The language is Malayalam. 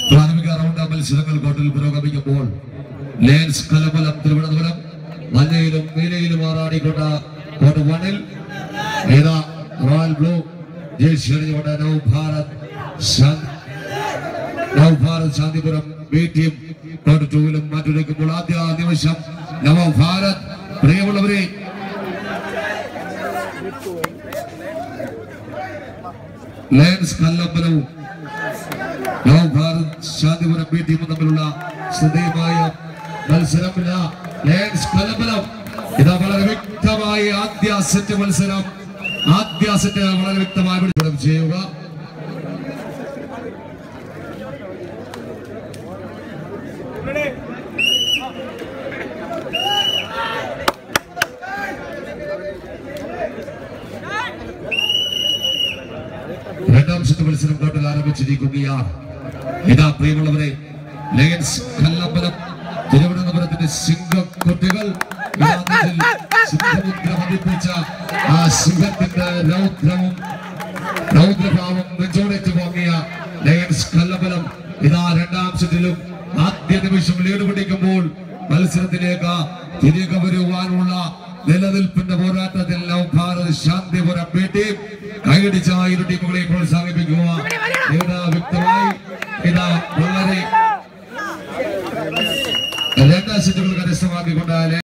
പ്രാഥമിക റൗണ്ട് മത്സരങ്ങൾ കോർട്ടിൽ പുരോഗമിക്കുമ്പോൾ ലയൺസ് കലമ്പലം തിരുവനന്തപുരം മഞ്ഞയിലും നീലയിലും ആറാടിക്കൊണ്ട കോർട്ട് 1-ൽ റോയൽ ബ്ലൂ ജേഴ്സി അണിഞ്ഞുകൊണ്ട് Navabharat Santhipuram B team court 2-ലും മാറ്റുരയ്ക്കുമ്പോൾ ആദ്യ നിമിഷം നവഭാരത്. പ്രിയമുള്ളവരെ, ലയൺസ് കല്ലമ്പലവും നവഭാരത് ശാന്തിപുരം ബി ടീമും തമ്മിലുള്ള ശ്രദ്ധേയമായ മത്സരം. ലയൺസ് കല്ലമ്പലം ഇതാ വളരെ വ്യക്തമായ ആദ്യ സെറ്റ് മത്സരം. ആദ്യ സെറ്റ് വളരെ വ്യക്തമായി ചെയ്യുക. രണ്ടാം സെറ്റ് മത്സരം കോർട്ടിൽ ആരംഭിച്ചിരിക്കുകയാണ്. ഇതാ പ്രിയമുള്ളവരെ, ലയൺസ് കല്ലമ്പലം തിരുവനന്തപുരത്തിന്റെ സിംഹക്കുട്ടികൾ സിംഹമുദ്രമതിപ്പിച്ച ആ സിംഹത്തിന്റെ രൗദ്രഭാവം നെഞ്ചോടേറ്റ് പോങ്ങിയ ലയൺസ് കല്ലമ്പലം ഇതാ രണ്ടാം സെറ്റിലും ആദ്യ നിമിഷം ലീഡ് പിടിക്കുമ്പോൾ മത്സരത്തിലേക്ക് തിരികെ വരുവാനുള്ള നിലനിൽപ്പിന്റെ പോരാട്ടത്തിൽ നവഭാരത് ശാന്തിപുരം ബി ടീം കൈയടിച്ച ഇരു ടീമുകളെ പ്രോത്സാഹിപ്പിക്കുക. വ്യക്തമായി ഇതാ വളരെ രണ്ടാം സെറ്റുകൾ കരസ്ഥമാക്കിക്കൊണ്ട്